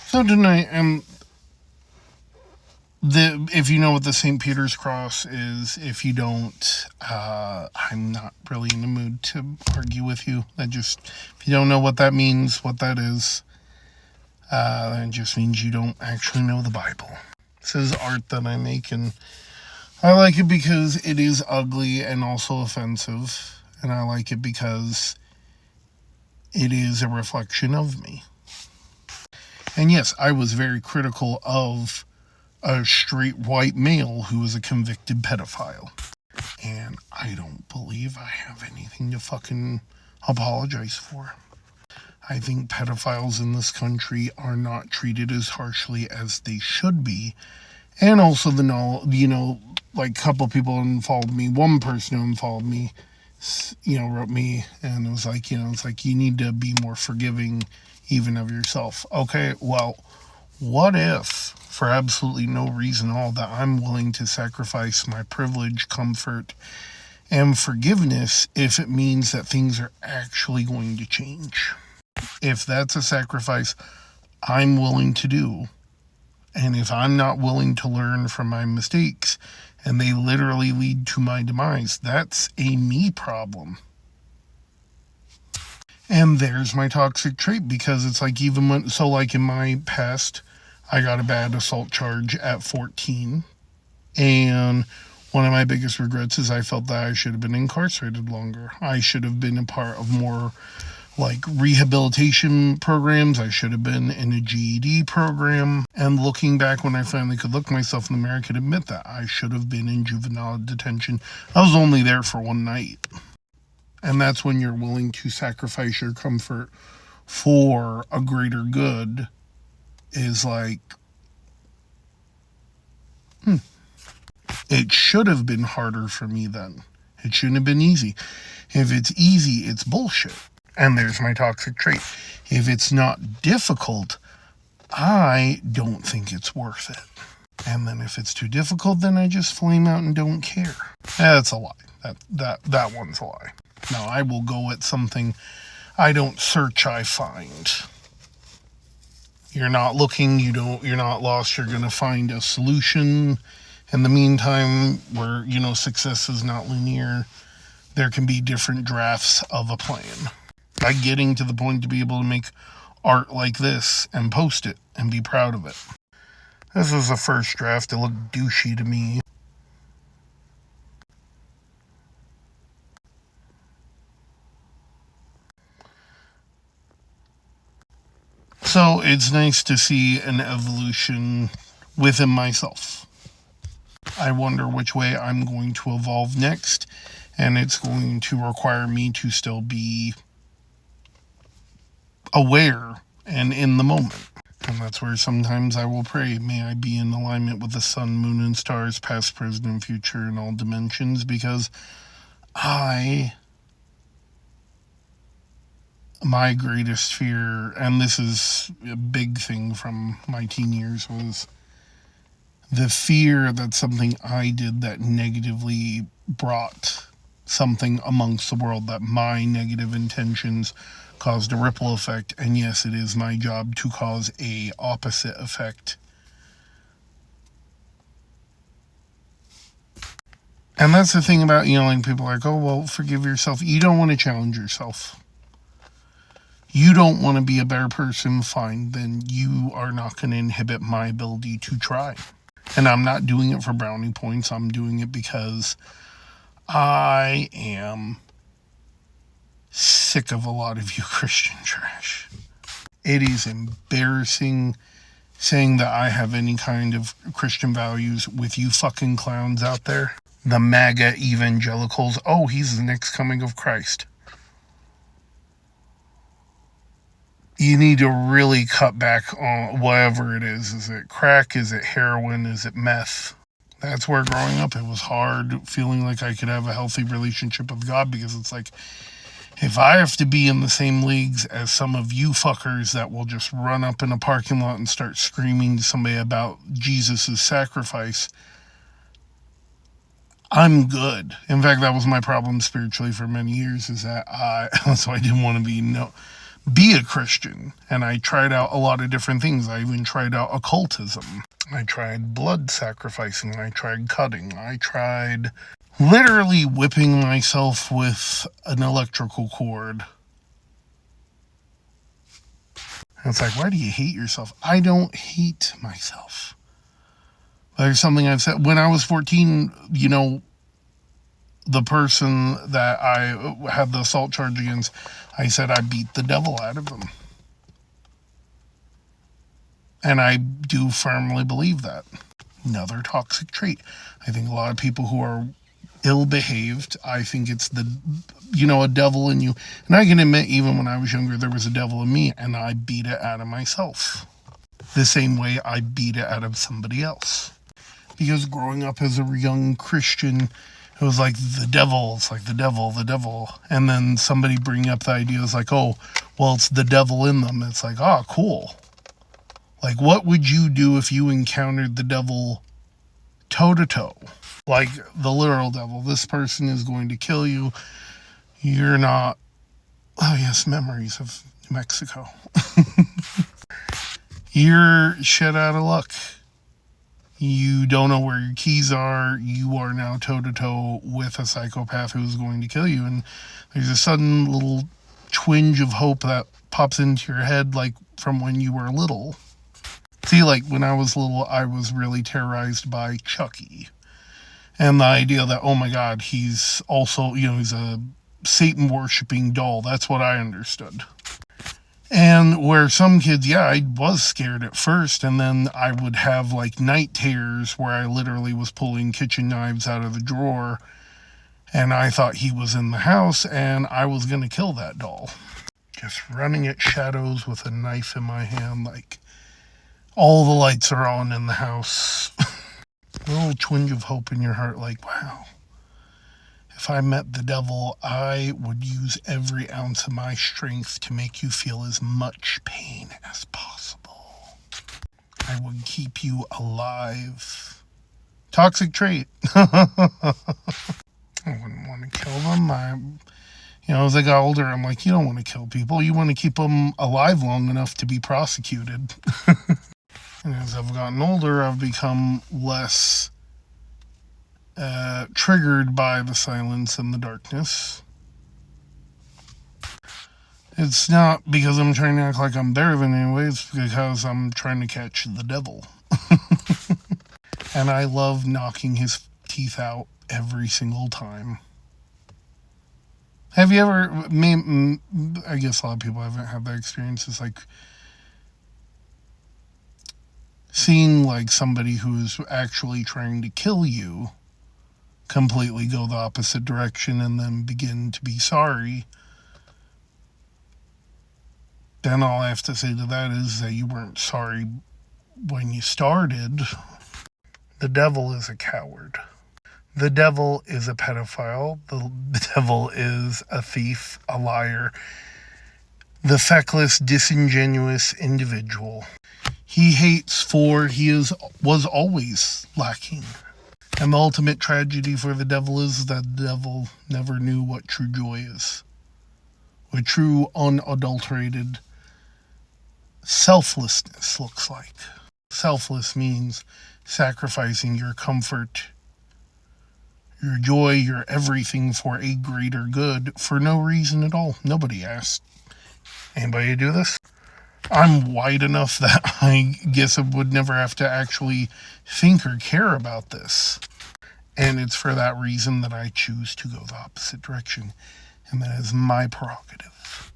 So tonight, if you know what the St. Peter's Cross is, if you don't, I'm not really in the mood to argue with you. If you don't know what that means, what that is, that just means you don't actually know the Bible. This is art that I make, and I like it because it is ugly and also offensive, and I like it because it is a reflection of me. And yes, I was very critical of a straight white male who was a convicted pedophile. And I don't believe I have anything to fucking apologize for. I think pedophiles in this country are not treated as harshly as they should be. And also like a couple people unfollowed me. One person who unfollowed me, wrote me and it was like, it's like you need to be more forgiving even of yourself. Okay, well, what if, for absolutely no reason at all, that I'm willing to sacrifice my privilege, comfort, and forgiveness if it means that things are actually going to change? If that's a sacrifice I'm willing to do, and if I'm not willing to learn from my mistakes, and they literally lead to my demise, that's a me problem. And there's my toxic trait, because it's like like in my past, I got a bad assault charge at 14. And one of my biggest regrets is I felt that I should have been incarcerated longer. I should have been a part of more like rehabilitation programs. I should have been in a GED program. And looking back, when I finally could look myself in the mirror, I could admit that I should have been in juvenile detention. I was only there for one night. And that's when you're willing to sacrifice your comfort for a greater good, is like, it should have been harder for me then. It shouldn't have been easy. If it's easy, it's bullshit. And there's my toxic trait. If it's not difficult, I don't think it's worth it. And then if it's too difficult, then I just flame out and don't care. That's a lie. That one's a lie. No, I will go at something. I don't search, I find. You're not looking, you're not lost, you're going to find a solution. In the meantime, where, success is not linear, there can be different drafts of a plan. By getting to the point to be able to make art like this and post it and be proud of it. This was the first draft. It looked douchey to me. So it's nice to see an evolution within myself. I wonder which way I'm going to evolve next, and it's going to require me to still be aware and in the moment. And that's where sometimes I will pray, may I be in alignment with the sun, moon, and stars, past, present, and future, in all dimensions, because my greatest fear, and this is a big thing from my teen years, was the fear that something I did that negatively brought something amongst the world, that my negative intentions caused a ripple effect. And yes, it is my job to cause a opposite effect. And that's the thing about, like people are like, oh, well, forgive yourself. You don't want to challenge yourself. You don't want to be a better person, fine, then you are not going to inhibit my ability to try. And I'm not doing it for brownie points. I'm doing it because I am sick of a lot of you Christian trash. It is embarrassing saying that I have any kind of Christian values with you fucking clowns out there. The MAGA evangelicals. Oh, he's the next coming of Christ. You need to really cut back on whatever it is. Is it crack? Is it heroin? Is it meth? That's where growing up it was hard feeling like I could have a healthy relationship with God, because it's like, if I have to be in the same leagues as some of you fuckers that will just run up in a parking lot and start screaming to somebody about Jesus' sacrifice, I'm good. In fact, that was my problem spiritually for many years, is that that's why I didn't want to be be a Christian. And I tried out a lot of different things. I even tried out occultism. I tried blood sacrificing. I tried cutting. I tried literally whipping myself with an electrical cord. And it's like, why do you hate yourself? I don't hate myself. There's something I've said. When I was 14, you know, the person that I had the assault charge against, I said I beat the devil out of him. And I do firmly believe that. Another toxic trait. I think a lot of people who are ill-behaved, I think it's the, you know, a devil in you. And I can admit, even when I was younger, there was a devil in me, and I beat it out of myself. The same way I beat it out of somebody else. Because growing up as a young Christian, it was like the devil, it's like the devil. And then somebody bringing up the idea is like, oh, well, it's the devil in them. It's like, oh, cool. Like, what would you do if you encountered the devil toe-to-toe? Like, the literal devil. This person is going to kill you. You're not... Oh, yes, memories of New Mexico. You're shit out of luck. You don't know where your keys are. You are now toe-to-toe with a psychopath who's going to kill you. And there's a sudden little twinge of hope that pops into your head, like, from when you were little. See, like, when I was little, I was really terrorized by Chucky. And the idea that, oh my God, he's also, you know, he's a Satan-worshipping doll. That's what I understood. And where some kids, yeah, I was scared at first, and then I would have, like, night terrors where I literally was pulling kitchen knives out of the drawer, and I thought he was in the house, and I was going to kill that doll. Just running at shadows with a knife in my hand, like, all the lights are on in the house. A little twinge of hope in your heart, like, wow, if I met the devil, I would use every ounce of my strength to make you feel as much pain as possible. I would keep you alive. Toxic trait. I wouldn't want to kill them. You know, as I got older, I'm like, you don't want to kill people. You want to keep them alive long enough to be prosecuted. And as I've gotten older, I've become less triggered by the silence and the darkness. It's not because I'm trying to act like I'm better than anyone. It's because I'm trying to catch the devil. And I love knocking his teeth out every single time. Have you ever... I guess a lot of people haven't had that experience. It's like seeing like somebody who's actually trying to kill you completely go the opposite direction and then begin to be sorry. Then all I have to say to that is that you weren't sorry when you started. The devil is a coward. The devil is a pedophile. The devil is a thief, a liar, the feckless, disingenuous individual. He hates for he was always lacking. And the ultimate tragedy for the devil is that the devil never knew what true joy is. What true, unadulterated selflessness looks like. Selfless means sacrificing your comfort, your joy, your everything for a greater good for no reason at all. Nobody asked anybody to do this. I'm wide enough that I guess I would never have to actually think or care about this. And it's for that reason that I choose to go the opposite direction. And that is my prerogative.